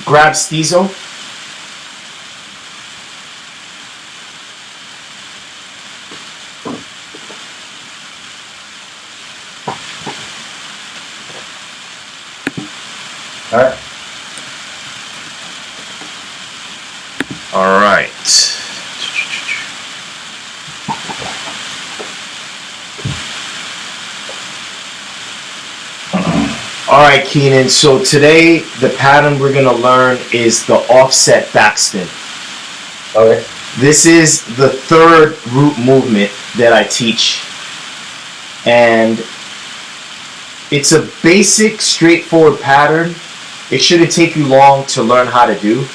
grab Stizo. All right. All right. All right, Keenan. So today the pattern we're gonna learn is the offset backspin. Okay. This is the third root movement that I teach, and it's a basic, straightforward pattern. It shouldn't take you long to learn how to do.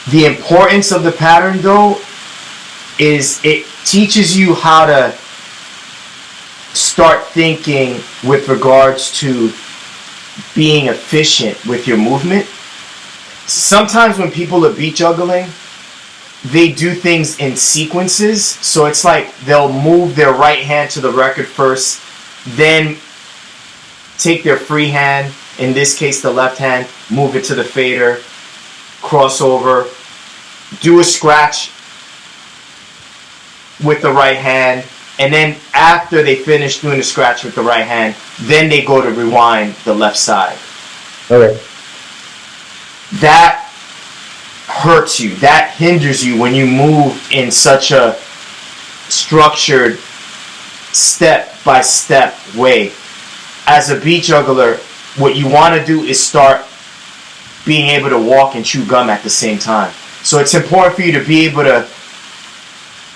The importance of the pattern, though, is it teaches you how to start thinking with regards to being efficient with your movement. Sometimes when people are beat juggling, they do things in sequences. So it's like they'll move their right hand to the record first, then take their free hand, in this case the left hand, move it to the fader, crossover, do a scratch with the right hand, and then after they finish doing the scratch with the right hand, then they go to rewind the left side. Okay. That hurts you, that hinders you when you move in such a structured step-by-step way. As a beat juggler, what you want to do is start being able to walk and chew gum at the same time. So it's important for you to be able to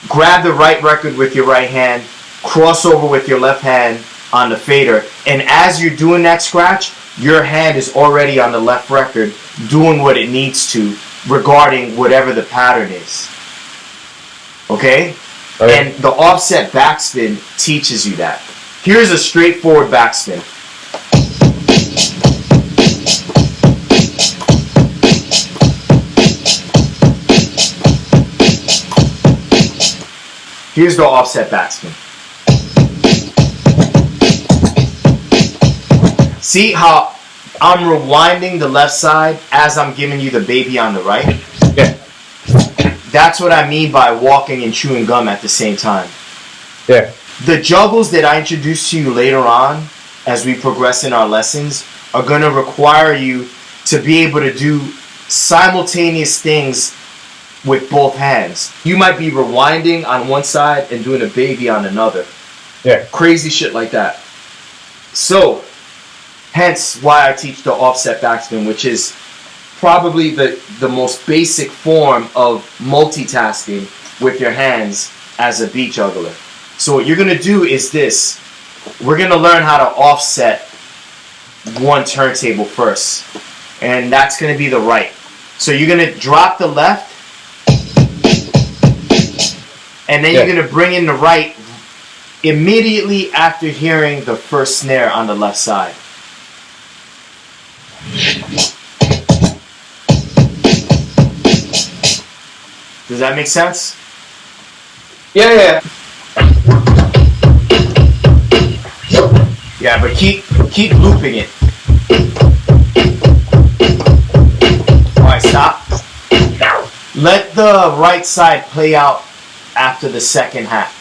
grab the right record with your right hand, cross over with your left hand on the fader, and as you're doing that scratch, your hand is already on the left record doing what it needs to regarding whatever the pattern is. Okay? And the offset backspin teaches you that. Here's a straightforward backspin. Here's the offset backspin. See how I'm rewinding the left side as I'm giving you the baby on the right? Yeah. That's what I mean by walking and chewing gum at the same time. Yeah. The juggles that I introduce to you later on as we progress in our lessons are going to require you to be able to do simultaneous things with both hands. You might be rewinding on one side and doing a baby on another. Yeah. Crazy shit like that. So, hence why I teach the offset backspin, which is probably the most basic form of multitasking with your hands as a beat juggler. So what you're going to do is this. We're going to learn how to offset one turntable first. And that's going to be the right. So you're going to drop the left. And then you're going to bring in the right immediately after hearing the first snare on the left side. Does that make sense? Yeah. Yeah, but keep looping it. Alright, stop. Let the right side play out after the second half.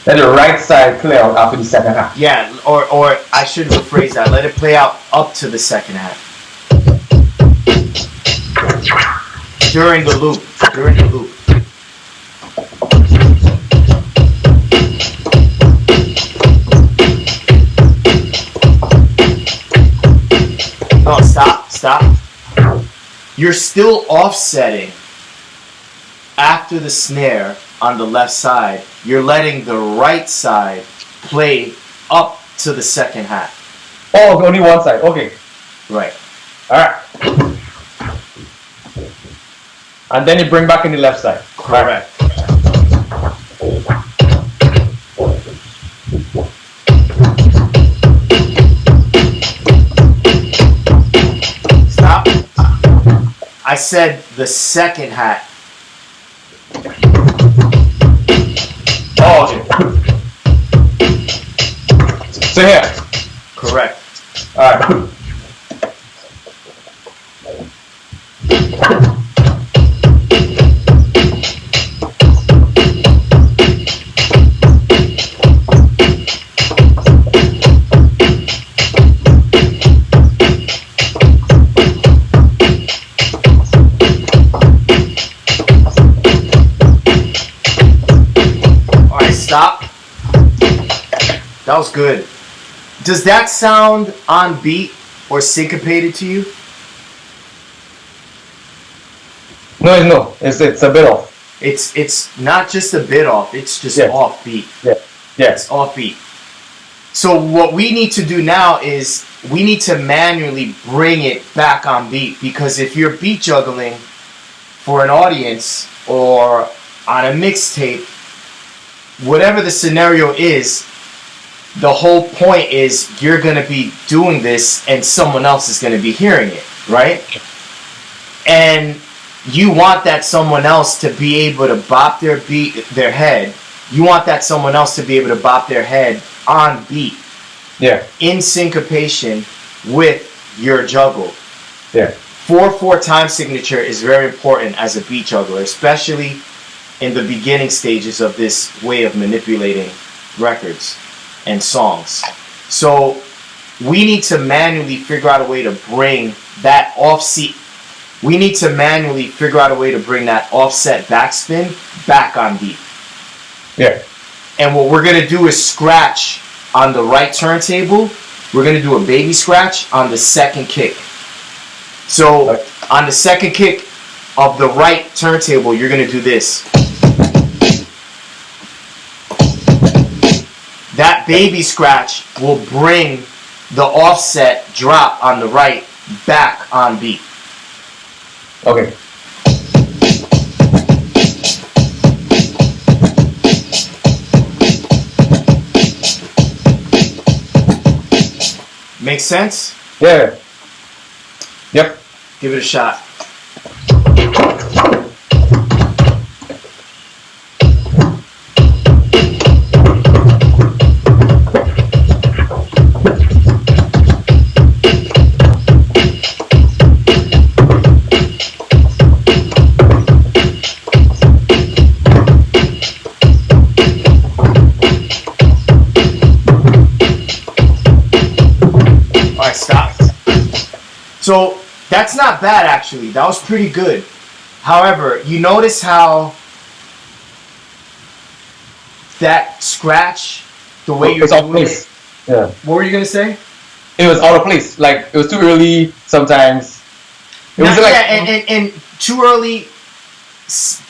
Let the right side play out after the second half. Yeah, or I should rephrase that. Let it play out up to the second half. During the loop. No, stop. You're still offsetting after the snare on the left side. You're letting the right side play up to the second half. Oh, only one side. Okay. Right. Alright. And then you bring back in the left side. Correct. Stop. I said the second hat. Oh, okay. So here. Correct. Alright. That was good. Does that sound on beat or syncopated to you? No. It's a bit off. It's not just a bit off. It's just Yes. off beat. Yeah. It's off beat. So what we need to do now is we need to manually bring it back on beat, because if you're beat juggling for an audience or on a mixtape, whatever the scenario is, the whole point is you're going to be doing this and someone else is going to be hearing it, right? And you want that someone else to be able to bop their head. You want that someone else to be able to bop their head on beat. Yeah. In syncopation with your juggle. Yeah. 4/4 time signature is very important as a beat juggler, especially in the beginning stages of this way of manipulating records and songs. So we need to manually figure out a way to bring that offset. We need to manually figure out a way to bring that offset backspin back on beat. Yeah. And what we're gonna do is scratch on the right turntable. We're gonna do a baby scratch on the second kick. So on the second kick of the right turntable, you're gonna do this. That baby scratch will bring the offset drop on the right back on beat. Okay. Make sense? Yeah. Yep. Give it a shot. Alright, stop. So that's not bad, actually. That was pretty good. However, you notice how that scratch, the way you're It's out of doing place. it. Yeah. What were you gonna say? It was out of place. Like, it was too early sometimes. It was like... and too early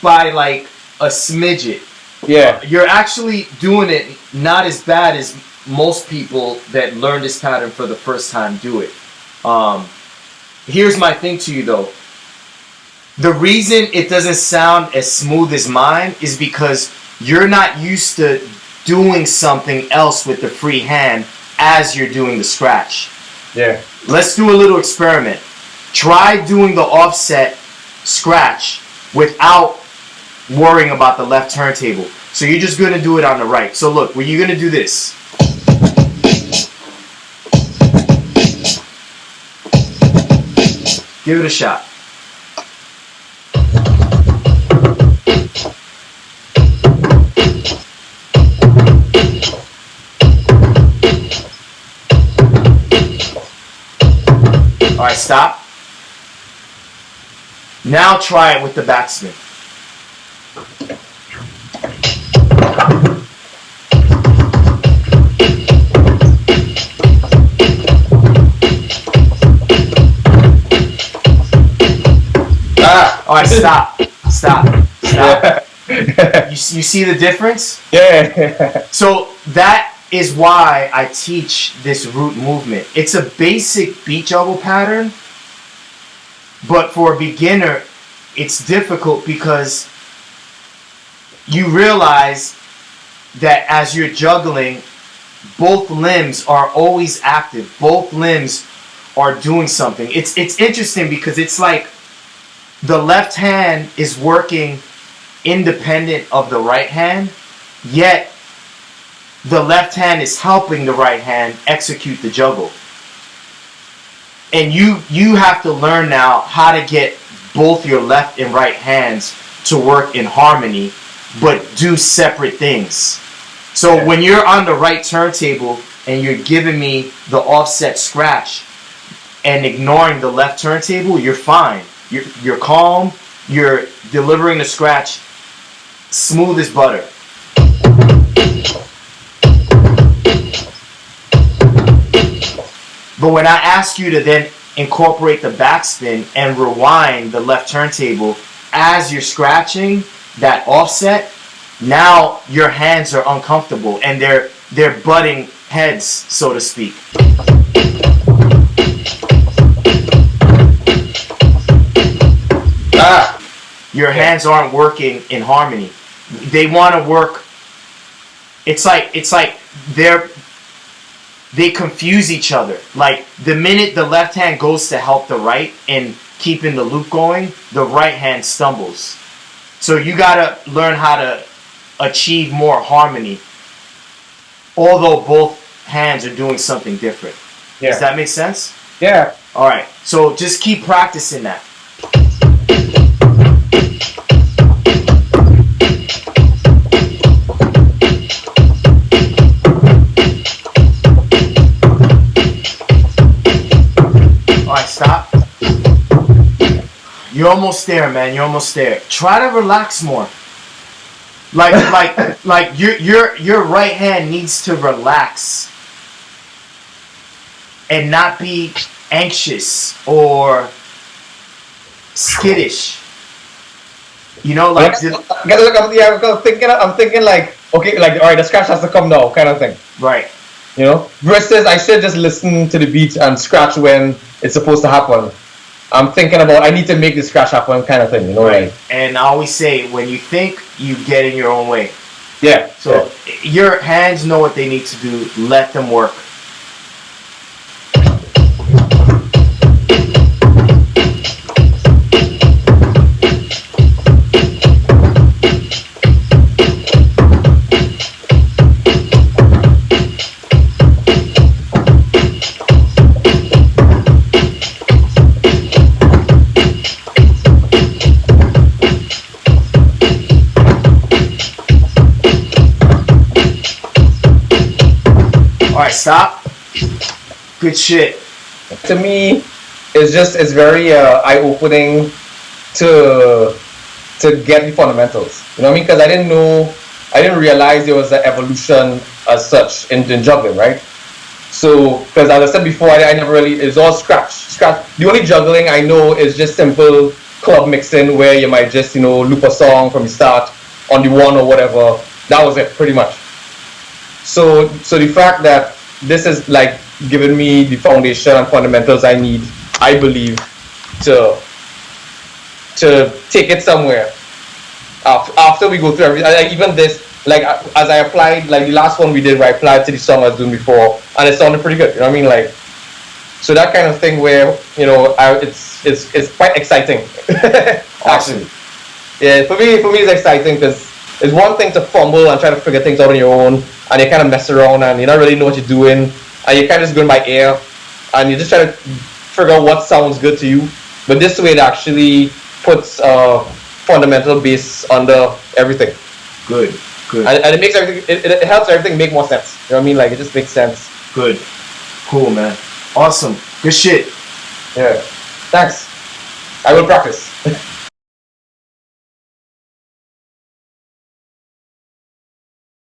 by like a smidget. Yeah. You're actually doing it not as bad as most people that learn this pattern for the first time do it. Here's my thing to you though. The reason it doesn't sound as smooth as mine is because you're not used to doing something else with the free hand as you're doing the scratch. Yeah. Let's do a little experiment. Try doing the offset scratch without worrying about the left turntable. So you're just going to do it on the right. So look, when you're going to do this. Give it a shot. Alright, stop. Now try it with the backspin. Alright, stop. Yeah. You see the difference? Yeah. So that is why I teach this root movement. It's a basic beat juggle pattern, but for a beginner, it's difficult because you realize that as you're juggling, both limbs are always active. Both limbs are doing something. It's interesting because it's like the left hand is working independent of the right hand, yet the left hand is helping the right hand execute the juggle. And you have to learn now how to get both your left and right hands to work in harmony, but do separate things. So when you're on the right turntable and you're giving me the offset scratch and ignoring the left turntable, you're fine. You're calm. You're delivering the scratch smooth as butter. But when I ask you to then incorporate the backspin and rewind the left turntable as you're scratching that offset, now your hands are uncomfortable and they're butting heads, so to speak. Your hands aren't working in harmony. They want to work. It's like they confuse each other. Like the minute the left hand goes to help the right in keeping the loop going, the right hand stumbles. So you gotta learn how to achieve more harmony, although both hands are doing something different. Yeah. Does that make sense? Yeah. All right. So just keep practicing that. Alright, stop. You're almost there, man. You're almost there. Try to relax more. Like your right hand needs to relax and not be anxious or skittish. You know, like I'm thinking like, okay, like, all right, the scratch has to come now, kind of thing. right. You know, versus I should just listen to the beat and scratch when it's supposed to happen. I'm thinking about I need to make the scratch happen, kind of thing. You know, Right. like, And I always say, when you think, you get in your own way. yeah. So your hands know what they need to do. Let them work. Alright, stop. Good shit. To me, it's very eye-opening to get the fundamentals. You know what I mean? Because I didn't realize there was an evolution as such in juggling, right? So, because as I said before, I never really, it's all scratch. The only juggling I know is just simple club mixing where you might just, loop a song from the start on the one or whatever. That was it, pretty much. So the fact that this is like giving me the foundation and fundamentals I need, I believe, to take it somewhere. After we go through everything, like even this, like as I applied, like the last one we did, where I applied to the song I was doing before, and it sounded pretty good. You know what I mean? Like, so that kind of thing where it's quite exciting. Awesome. Actually, yeah, for me it's exciting because it's one thing to fumble and try to figure things out on your own, and you kind of mess around and you don't really know what you're doing, and you're kind of just going by ear, and you just try to figure out what sounds good to you. But this way, it actually puts a fundamental base under everything. Good. And it makes everything, it helps everything make more sense. You know what I mean? Like, it just makes sense. Good. Cool, man. Awesome. Good shit. Yeah. Thanks. I will practice.